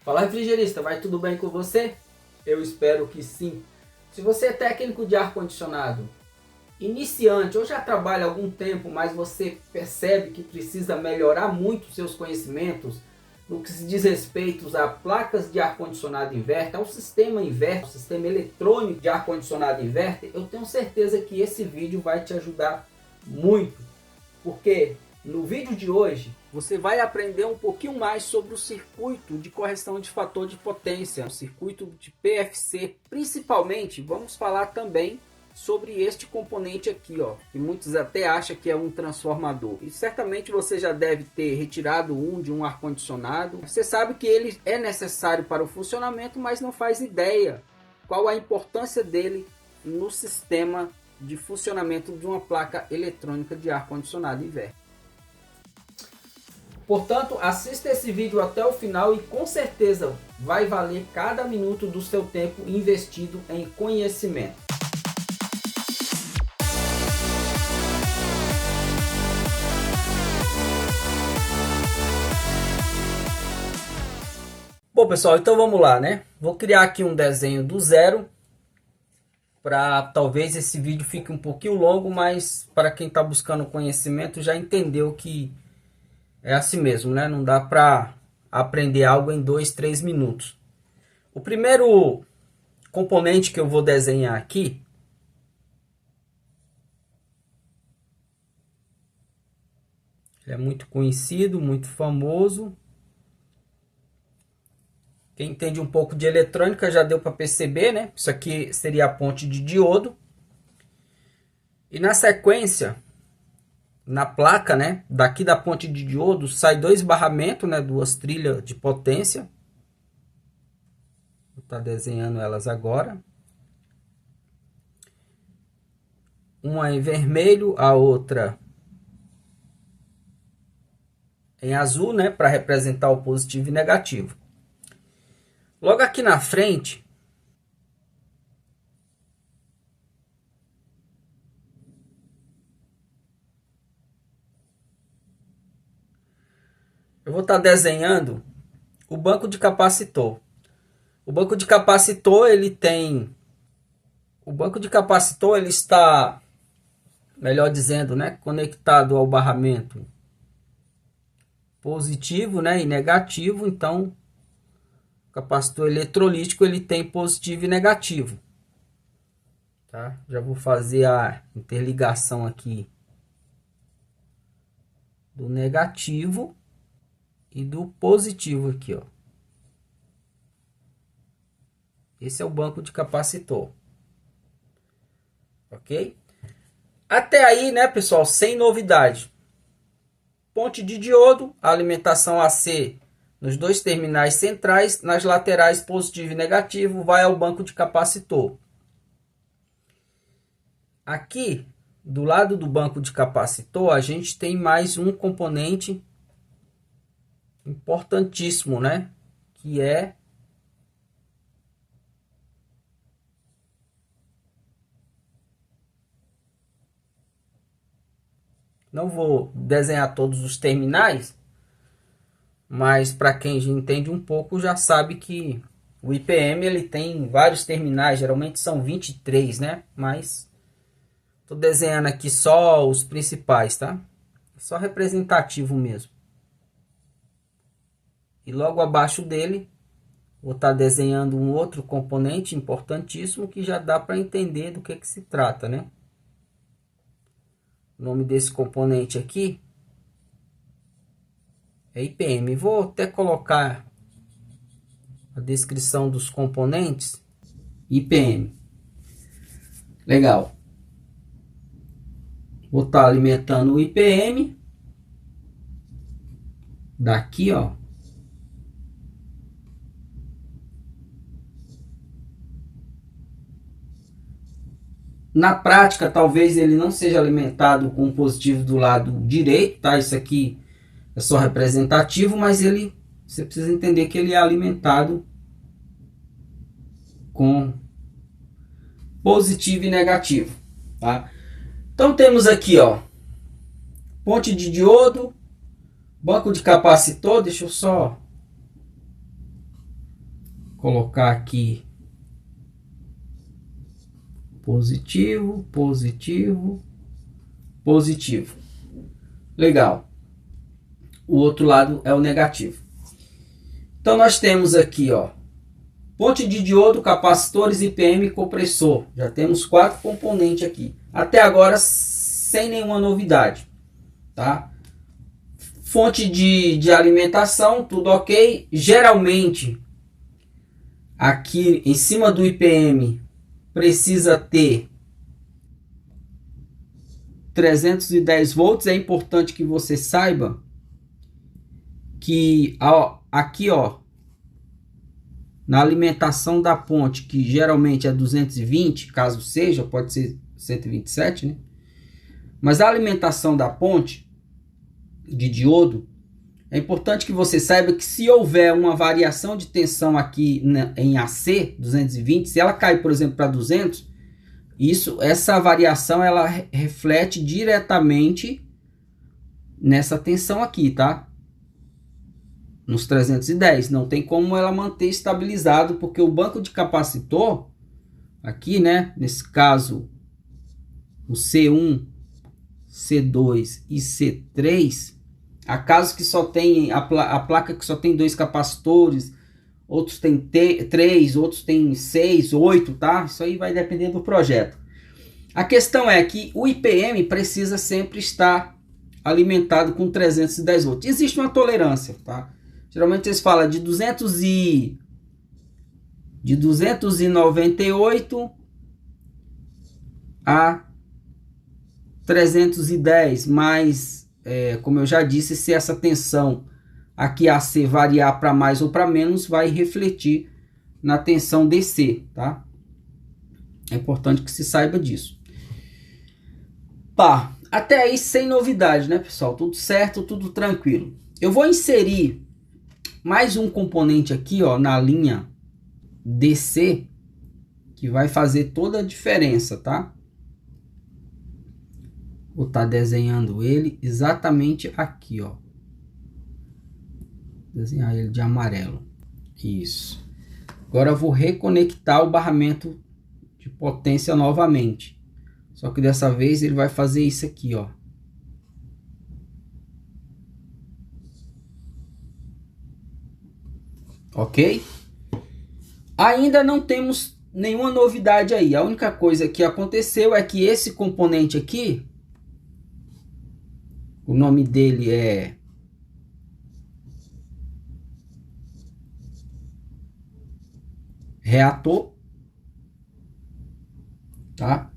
Fala, refrigerista, vai tudo bem com você? Eu espero que sim. Se você é técnico de ar-condicionado, iniciante ou já trabalha há algum tempo, mas você percebe que precisa melhorar muito seus conhecimentos no que se diz respeito a placas de ar-condicionado inverter, ao sistema inverter, ao sistema eletrônico de ar-condicionado inverter, eu tenho certeza que esse vídeo vai te ajudar muito. Porque no vídeo de hoje você vai aprender um pouquinho mais sobre o circuito de correção de fator de potência, o circuito de PFC. Principalmente vamos falar também sobre este componente aqui, ó, que muitos até acham que é um transformador. E certamente você já deve ter retirado um de um ar-condicionado. Você sabe que ele é necessário para o funcionamento, mas não faz ideia qual a importância dele no sistema de funcionamento de uma placa eletrônica de ar-condicionado inverter. Portanto, assista esse vídeo até o final e com certeza vai valer cada minuto do seu tempo investido em conhecimento. Bom, pessoal, então vamos lá, né? Vou criar aqui um desenho do zero para talvez esse vídeo fique um pouquinho longo, mas para quem está buscando conhecimento já entendeu que é assim mesmo, né? Não dá para aprender algo em 2, 3 minutos. O primeiro componente que eu vou desenhar aqui é muito conhecido, muito famoso. Quem entende um pouco de eletrônica já deu para perceber, né? Isso aqui seria a ponte de diodo. E na sequência, na placa, né, daqui da ponte de diodo sai dois barramentos, né, duas trilhas de potência. Vou estar desenhando elas agora. Uma em vermelho, a outra em azul, né, para representar o positivo e negativo. Logo aqui na frente, eu vou estar desenhando o banco de capacitor. O banco de capacitor, ele está, melhor dizendo, né, conectado ao barramento positivo, né, e negativo. Então, o capacitor eletrolítico ele tem positivo e negativo. Tá? Já vou fazer a interligação aqui do negativo e do positivo aqui, ó. Esse é o banco de capacitor. Ok? Até aí, né, pessoal, sem novidade. Ponte de diodo, alimentação AC nos dois terminais centrais, nas laterais positivo e negativo, vai ao banco de capacitor. Aqui, do lado do banco de capacitor, a gente tem mais um componente importantíssimo, né? Que é não vou desenhar todos os terminais, mas para quem já entende um pouco já sabe que o IPM ele tem vários terminais, geralmente são 23, né? Mas estou desenhando aqui só os principais, tá? Só representativo mesmo. E logo abaixo dele vou estar desenhando um outro componente importantíssimo que já dá para entender do que se trata, né? O nome desse componente aqui é IPM. Vou até colocar a descrição dos componentes. IPM. Legal. Vou estar alimentando o IPM. Daqui, ó. Na prática, talvez ele não seja alimentado com o positivo do lado direito, tá? Isso aqui é só representativo, mas você precisa entender que ele é alimentado com positivo e negativo, tá? Então temos aqui, ó, ponte de diodo, banco de capacitor. Deixa eu só colocar aqui positivo, positivo, positivo. Legal. O outro lado é o negativo. Então nós temos aqui, ó, ponte de diodo, capacitores, IPM e compressor. Já temos 4 componentes aqui. Até agora sem nenhuma novidade, tá? Fonte de alimentação, tudo ok. Geralmente aqui em cima do IPM precisa ter 310 volts. É importante que você saiba que aqui, ó, na alimentação da ponte, que geralmente é 220, caso seja, pode ser 127, né? Mas a alimentação da ponte de diodo, é importante que você saiba que se houver uma variação de tensão aqui em AC 220, se ela cai, por exemplo, para 200, essa variação ela reflete diretamente nessa tensão aqui, tá? Nos 310, não tem como ela manter estabilizado, porque o banco de capacitor aqui, né, nesse caso o C1, C2 e C3, há casos que só tem a placa que só tem 2 capacitores, outros tem 3, outros tem 6, 8, tá? Isso aí vai depender do projeto. A questão é que o IPM precisa sempre estar alimentado com 310 volts. Existe uma tolerância, tá? Geralmente eles falam de 298 a 310, mas como eu já disse, se essa tensão aqui AC variar para mais ou para menos, vai refletir na tensão DC, tá? É importante que se saiba disso. Tá, até aí sem novidade, né, pessoal? Tudo certo, tudo tranquilo. Eu vou inserir mais um componente aqui, ó, na linha DC, que vai fazer toda a diferença, tá? Vou estar desenhando ele exatamente aqui, ó. Desenhar ele de amarelo. Isso. Agora eu vou reconectar o barramento de potência novamente. Só que dessa vez ele vai fazer isso aqui, ó. Ok? Ainda não temos nenhuma novidade aí. A única coisa que aconteceu é que esse componente aqui, o nome dele é reator, tá?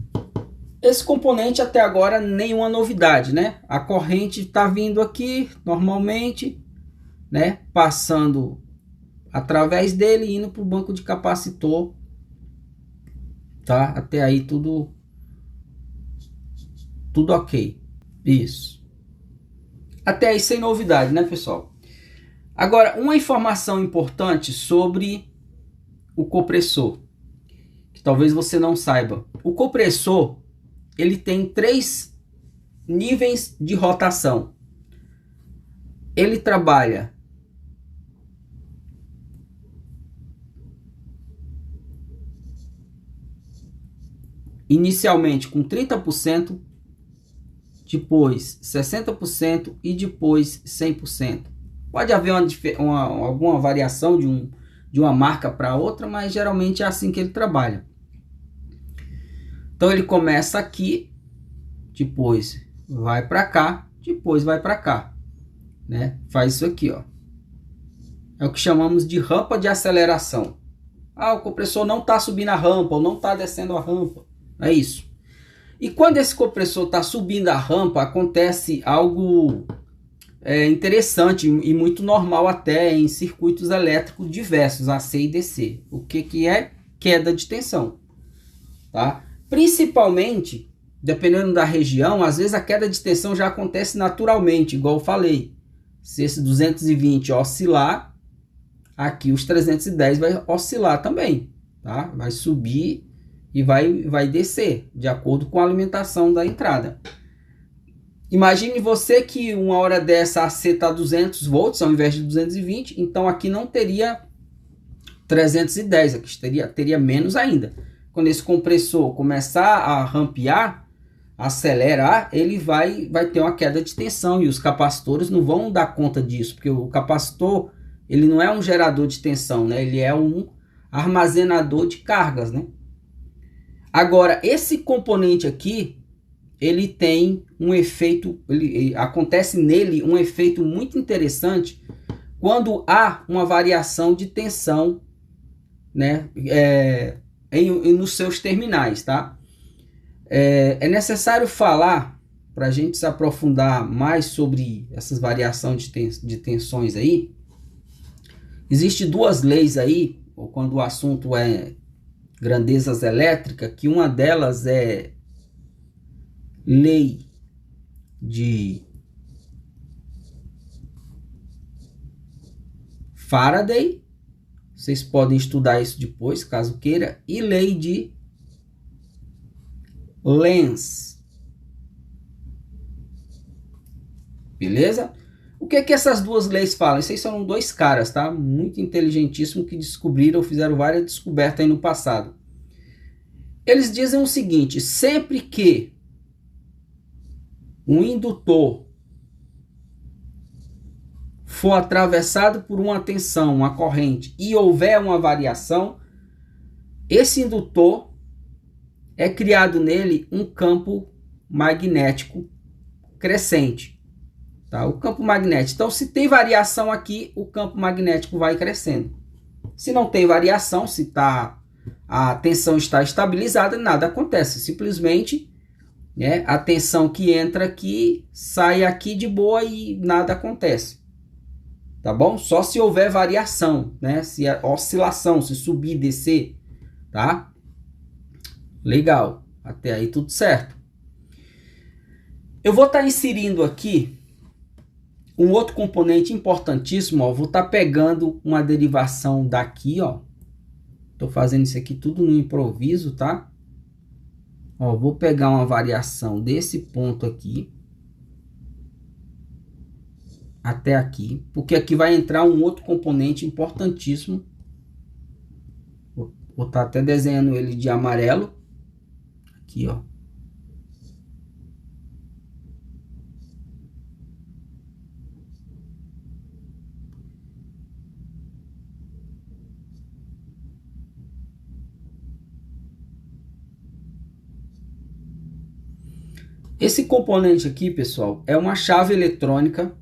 Esse componente até agora nenhuma novidade, né? A corrente está vindo aqui normalmente, né? Passando através dele, indo para o banco de capacitor, tá? Até aí tudo ok. Isso. Até aí sem novidade, né, pessoal? Agora, uma informação importante sobre o compressor, que talvez você não saiba. O compressor, ele tem 3 níveis de rotação. Ele trabalha inicialmente com 30%, depois 60% e depois 100%. Pode haver alguma variação de uma marca para outra, mas geralmente é assim que ele trabalha. Então ele começa aqui, depois vai para cá, depois vai para cá, né? Faz isso aqui, ó. É o que chamamos de rampa de aceleração. Ah, o compressor não está subindo a rampa ou não está descendo a rampa. É isso. E quando esse compressor está subindo a rampa, acontece algo interessante e muito normal até em circuitos elétricos diversos, AC e DC. O que é? Queda de tensão, tá? Principalmente, dependendo da região, às vezes a queda de tensão já acontece naturalmente, igual eu falei. Se esse 220 oscilar, aqui os 310 vai oscilar também, tá? Vai subir e vai descer, de acordo com a alimentação da entrada. Imagine você que uma hora dessa AC está 200 volts ao invés de 220, então aqui não teria 310, aqui teria menos ainda. Quando esse compressor começar a rampear, acelerar, ele vai ter uma queda de tensão e os capacitores não vão dar conta disso, porque o capacitor, ele não é um gerador de tensão, né? Ele é um armazenador de cargas, né? Agora, esse componente aqui, ele tem um efeito, acontece nele um efeito muito interessante quando há uma variação de tensão, né, nos seus terminais, tá? É necessário falar, para a gente se aprofundar mais sobre essas variações de tensões aí. Existem duas leis aí, quando o assunto é grandezas elétricas, que uma delas é lei de Faraday, vocês podem estudar isso depois, caso queira, e lei de Lenz. Beleza? O que essas duas leis falam? Esses são dois caras, tá? Muito inteligentíssimos que descobriram, fizeram várias descobertas aí no passado. Eles dizem o seguinte: sempre que um indutor for atravessado por uma tensão, uma corrente, e houver uma variação, esse indutor é criado nele um campo magnético crescente. Tá? O campo magnético. Então, se tem variação aqui, o campo magnético vai crescendo. Se não tem variação, se a tensão está estabilizada, nada acontece. Simplesmente, né, a tensão que entra aqui, sai aqui de boa e nada acontece. Tá bom? Só se houver variação, né? Se a oscilação, se subir, descer, tá? Legal. Até aí tudo certo. Eu vou estar inserindo aqui um outro componente importantíssimo, ó. Vou estar pegando uma derivação daqui, ó. Tô fazendo isso aqui tudo no improviso, tá? Ó, vou pegar uma variação desse ponto aqui até aqui, porque aqui vai entrar um outro componente importantíssimo. Vou estar até desenhando ele de amarelo. Aqui, ó. Esse componente aqui, pessoal, é uma chave eletrônica.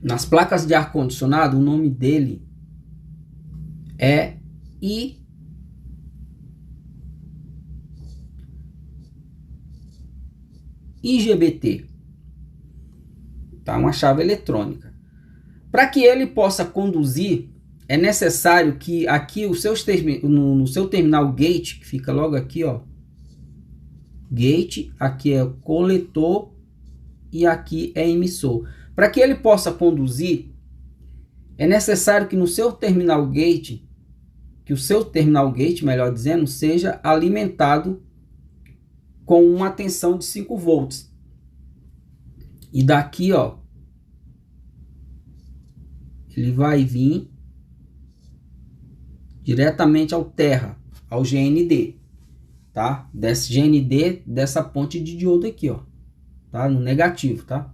Nas placas de ar-condicionado, o nome dele é IGBT. Tá? Uma chave eletrônica. Para que ele possa conduzir, é necessário que aqui no seu terminal gate, que fica logo aqui, ó. Gate, aqui é coletor e aqui é emissor. Para que ele possa conduzir, é necessário que no seu terminal gate, melhor dizendo, seja alimentado com uma tensão de 5 volts. E daqui, ó, ele vai vir diretamente ao terra, ao GND, tá? Desse GND, dessa ponte de diodo aqui, ó, tá? No negativo, tá?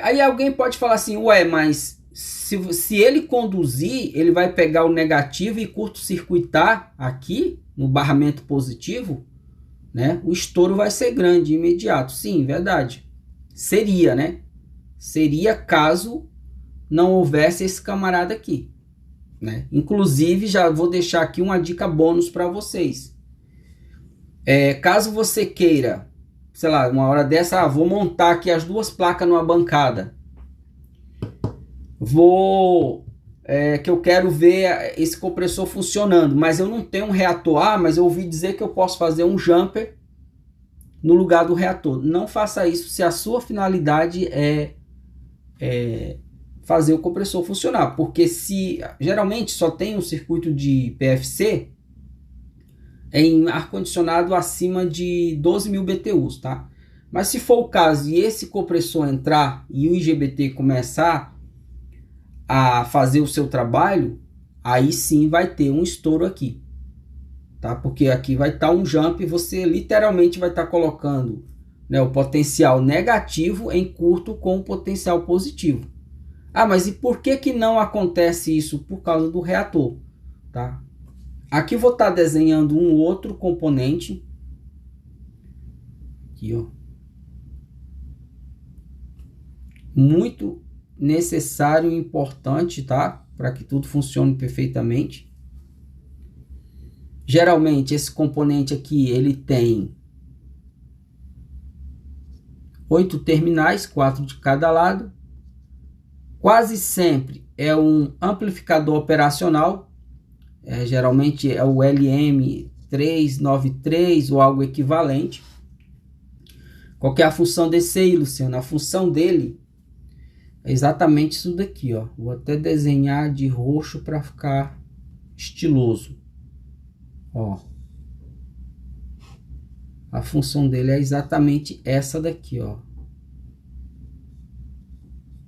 Aí alguém pode falar assim, ué, mas se ele conduzir, ele vai pegar o negativo e curto-circuitar aqui no barramento positivo, né? O estouro vai ser grande, imediato. Sim, verdade. Seria, né? Seria caso não houvesse esse camarada aqui, né? Inclusive, já vou deixar aqui uma dica bônus para vocês. Caso você queira, sei lá, uma hora dessa, vou montar aqui as duas placas numa bancada. Que eu quero ver esse compressor funcionando, mas eu não tenho um reator. Mas eu ouvi dizer que eu posso fazer um jumper no lugar do reator. Não faça isso se a sua finalidade é fazer o compressor funcionar, porque se geralmente só tem um circuito de PFC em ar-condicionado acima de 12.000 BTUs, tá? Mas se for o caso e esse compressor entrar e o IGBT começar a fazer o seu trabalho, aí sim vai ter um estouro aqui, tá? Porque aqui vai estar um jump e você literalmente vai estar colocando, né, o potencial negativo em curto com o potencial positivo. Ah, mas e por que que não acontece isso? Por causa do reator, tá? Aqui eu vou estar desenhando um outro componente. Aqui, ó. Muito necessário e importante, tá? Para que tudo funcione perfeitamente. Geralmente esse componente aqui, ele tem 8 terminais, 4 de cada lado. Quase sempre é um amplificador operacional. Geralmente é o LM393 ou algo equivalente. Qual que é a função desse aí, Luciano? A função dele é exatamente isso daqui, ó. Vou até desenhar de roxo para ficar estiloso. Ó. A função dele é exatamente essa daqui, ó.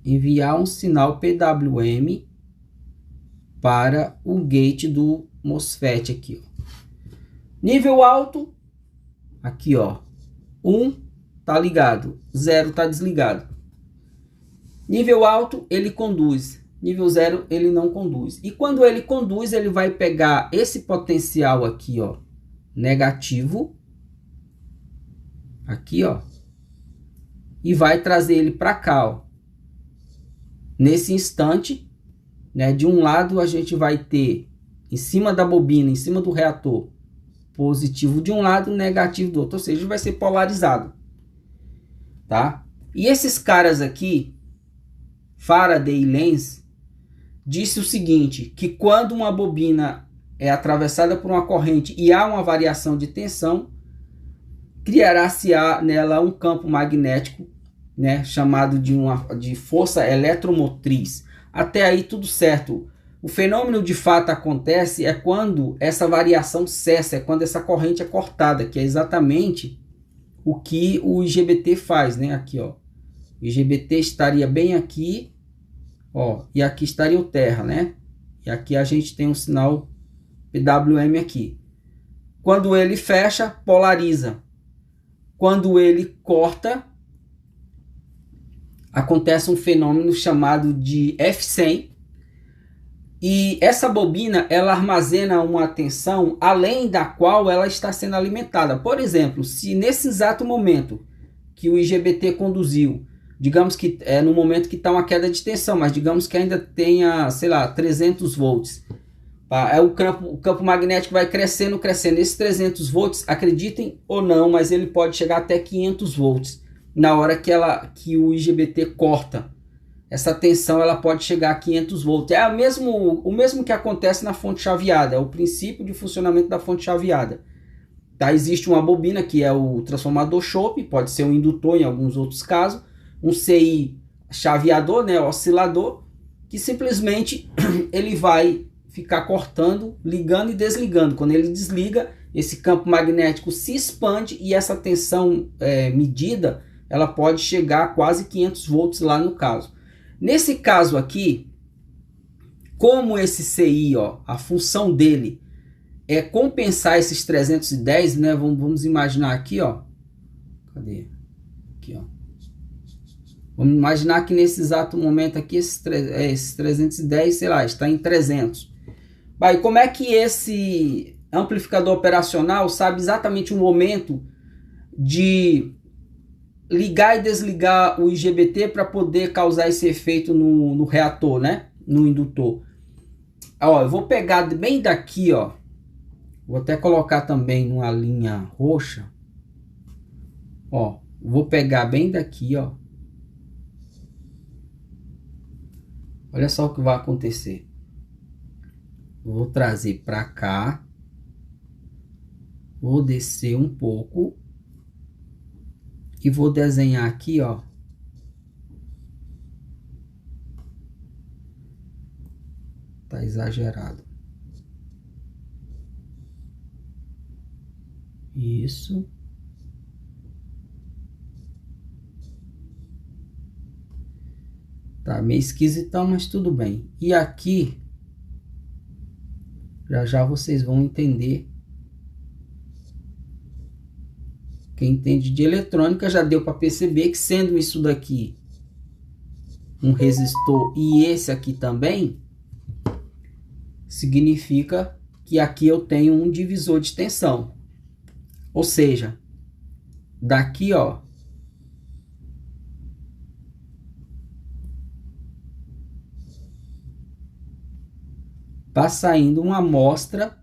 Enviar um sinal PWM para o gate do MOSFET aqui, ó. Nível alto, aqui, ó. 1 tá ligado, 0 tá desligado. Nível alto, ele conduz. Nível 0, ele não conduz. E quando ele conduz, ele vai pegar esse potencial aqui, ó, negativo, aqui, ó, e vai trazer ele para cá, ó. Nesse instante, né, de um lado a gente vai ter em cima da bobina, em cima do reator, positivo de um lado, negativo do outro, ou seja, vai ser polarizado, tá? E esses caras aqui, Faraday e Lenz, disse o seguinte, que quando uma bobina é atravessada por uma corrente e há uma variação de tensão, criará-se nela um campo magnético, né, chamado de força eletromotriz. Até aí tudo certo. O fenômeno de fato acontece é quando essa variação cessa, é quando essa corrente é cortada, que é exatamente o que o IGBT faz, né? Aqui, ó. O IGBT estaria bem aqui, ó, e aqui estaria o terra, né? E aqui a gente tem um sinal PWM aqui. Quando ele fecha, polariza. Quando ele corta, acontece um fenômeno chamado de F100. E essa bobina, ela armazena uma tensão além da qual ela está sendo alimentada. Por exemplo, se nesse exato momento que o IGBT conduziu, digamos que é no momento que está uma queda de tensão, mas digamos que ainda tenha, sei lá, 300 volts. Tá? O campo magnético vai crescendo, crescendo. Esses 300 volts, acreditem ou não, mas ele pode chegar até 500 volts. Na hora que o IGBT corta, essa tensão ela pode chegar a 500 volts. É o mesmo que acontece na fonte chaveada, é o princípio de funcionamento da fonte chaveada. Tá? Existe uma bobina que é o transformador chope, pode ser um indutor em alguns outros casos, um CI chaveador, né, oscilador, que simplesmente ele vai ficar cortando, ligando e desligando. Quando ele desliga, esse campo magnético se expande e essa tensão medida, ela pode chegar a quase 500 volts lá no caso. Nesse caso aqui, como esse CI, ó, a função dele é compensar esses 310, né? Vamos imaginar aqui, ó. Cadê? Aqui, ó. Vamos imaginar que nesse exato momento aqui, esses 310, sei lá, está em 300. Vai, como é que esse amplificador operacional sabe exatamente o momento de ligar e desligar o IGBT para poder causar esse efeito no reator, né? No indutor. Ó, eu vou pegar bem daqui, ó. Vou até colocar também numa linha roxa. Ó, vou pegar bem daqui, ó. Olha só o que vai acontecer. Vou trazer para cá. Vou descer um pouco. E vou desenhar aqui, ó. Tá exagerado. Isso. Tá meio esquisitão, mas tudo bem. E aqui, já já vocês vão entender. Quem entende de eletrônica já deu para perceber que, sendo isso daqui um resistor e esse aqui também, significa que aqui eu tenho um divisor de tensão. Ou seja, daqui, ó, tá saindo uma amostra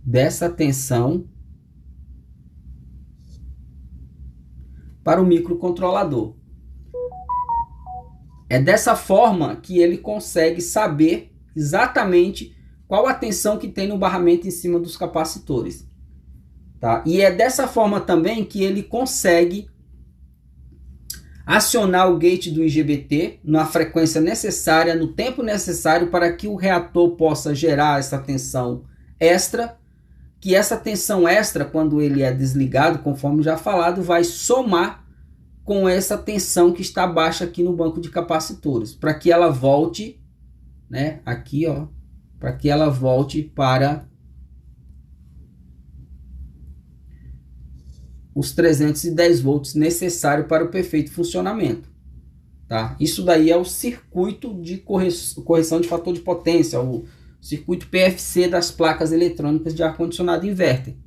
dessa tensão para o microcontrolador. É dessa forma que ele consegue saber exatamente qual a tensão que tem no barramento em cima dos capacitores. Tá? E é dessa forma também que ele consegue acionar o gate do IGBT na frequência necessária, no tempo necessário para que o reator possa gerar essa tensão extra, que essa tensão extra, quando ele é desligado, conforme já falado, vai somar com essa tensão que está baixa aqui no banco de capacitores, para que ela volte, né, aqui, ó, para que ela volte para os 310 volts necessário para o perfeito funcionamento. Tá? Isso daí é o circuito de correção de fator de potência, o circuito PFC das placas eletrônicas de ar-condicionado inverter.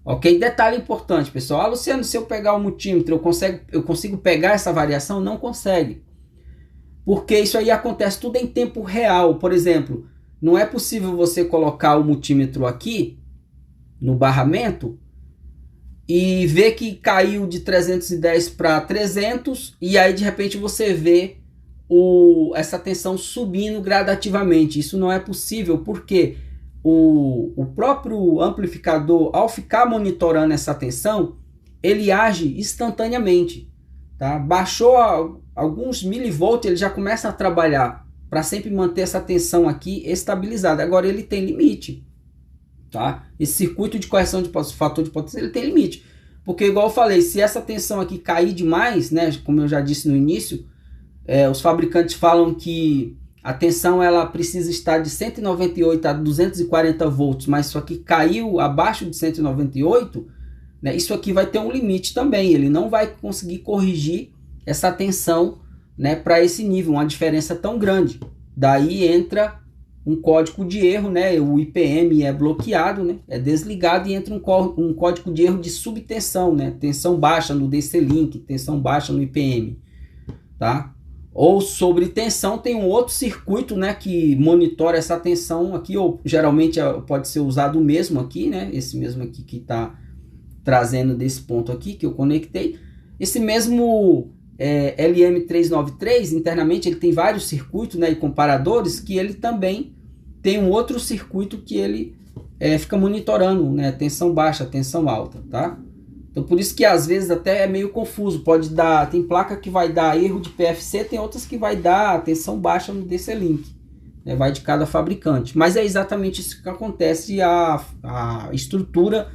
Ok? Detalhe importante, pessoal. Ah, Luciano, se eu pegar o multímetro, eu consigo pegar essa variação? Não consegue. Porque isso aí acontece tudo em tempo real. Por exemplo, não é possível você colocar o multímetro aqui no barramento e ver que caiu de 310 para 300 e aí de repente você vê essa tensão subindo gradativamente. Isso não é possível porque o próprio amplificador, ao ficar monitorando essa tensão, ele age instantaneamente. Tá? Baixou alguns milivolts, ele já começa a trabalhar para sempre manter essa tensão aqui estabilizada. Agora ele tem limite. Tá? Esse circuito de correção de fator de potência ele tem limite. Porque igual eu falei, se essa tensão aqui cair demais, né, como eu já disse no início, os fabricantes falam que a tensão ela precisa estar de 198 a 240 volts, mas isso aqui caiu abaixo de 198, né, isso aqui vai ter um limite também. Ele não vai conseguir corrigir essa tensão, né, para esse nível, uma diferença tão grande. Daí entra um código de erro, né, o IPM é bloqueado, né, é desligado e entra um código de erro de subtensão, né, tensão baixa no DC-Link, tensão baixa no IPM, tá? Ou sobre tensão tem um outro circuito, né, que monitora essa tensão aqui, ou geralmente pode ser usado o mesmo aqui, né, esse mesmo aqui que está trazendo desse ponto aqui que eu conectei. Esse mesmo LM393, internamente ele tem vários circuitos, né, e comparadores, que ele também tem um outro circuito que ele fica monitorando, né, tensão baixa, tensão alta, tá? Então por isso que às vezes até é meio confuso, pode dar, tem placa que vai dar erro de PFC, tem outras que vai dar tensão baixa no DC-Link, né, vai de cada fabricante, mas é exatamente isso que acontece, a estrutura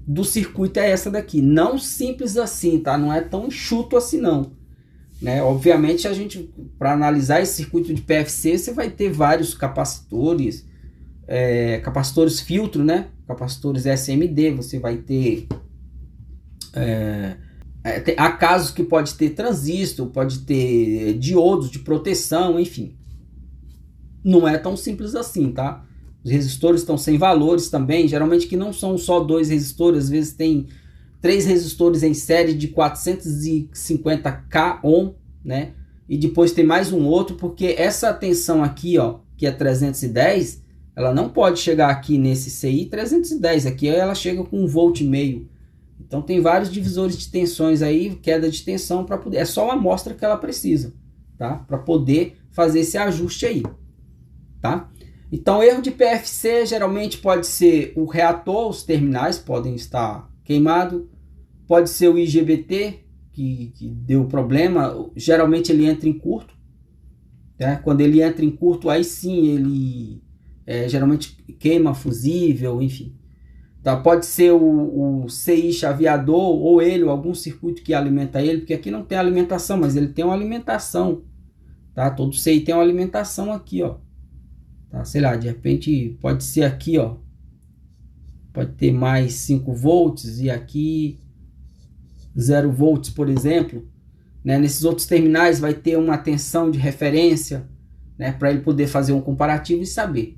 do circuito é essa daqui, não simples assim, tá? Não é tão enxuto assim não, né? Obviamente a gente, para analisar esse circuito de PFC, você vai ter vários capacitores, capacitores filtro, né? Capacitores SMD, você vai ter há casos que pode ter transistor, pode ter diodos de proteção, enfim, não é tão simples assim, tá? Os resistores estão sem valores também, geralmente que não são só 2 resistores, às vezes tem 3 resistores em série de 450k ohm, né? E depois tem mais um outro, porque essa tensão aqui, ó, que é 310, ela não pode chegar aqui nesse CI 310, aqui ela chega com 1,5 volt. Então tem vários divisores de tensões aí, queda de tensão para poder, é só uma amostra que ela precisa, tá? Para poder fazer esse ajuste aí, tá? Então, erro de PFC geralmente pode ser o reator, os terminais podem estar queimados, pode ser o IGBT que deu problema, geralmente ele entra em curto, né? Quando ele entra em curto, aí sim ele geralmente queima fusível, enfim. Tá? Pode ser o CI chaveador ou ele, ou algum circuito que alimenta ele, porque aqui não tem alimentação, mas ele tem uma alimentação, tá? Todo CI tem uma alimentação aqui, ó, tá? Sei lá, de repente pode ser aqui, ó, pode ter mais 5 volts e aqui 0 volts, por exemplo, né? Nesses outros terminais vai ter uma tensão de referência, né, para ele poder fazer um comparativo e saber,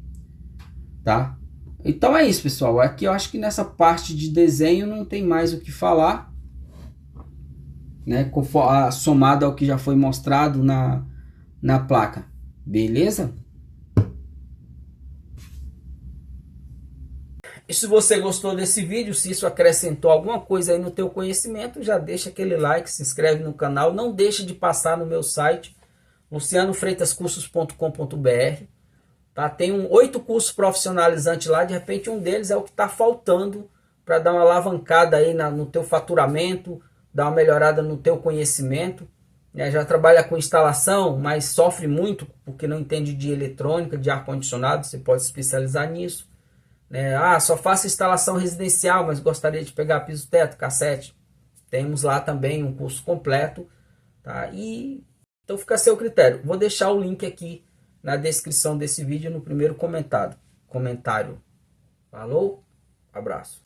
tá? Então é isso, pessoal. Aqui eu acho que nessa parte de desenho não tem mais o que falar, né, somado ao que já foi mostrado na placa, beleza? E se você gostou desse vídeo, se isso acrescentou alguma coisa aí no teu conhecimento, já deixa aquele like, se inscreve no canal, não deixe de passar no meu site, lucianofreitascursos.com.br, tá? Tem 8 cursos profissionalizantes lá, de repente um deles é o que está faltando para dar uma alavancada aí no teu faturamento, dar uma melhorada no teu conhecimento, né? Já trabalha com instalação, mas sofre muito porque não entende de eletrônica, de ar-condicionado, você pode se especializar nisso. Só faço instalação residencial, mas gostaria de pegar piso teto, cassete. Temos lá também um curso completo, tá? Então fica a seu critério. Vou deixar o link aqui na descrição desse vídeo no primeiro comentário. Falou? Abraço.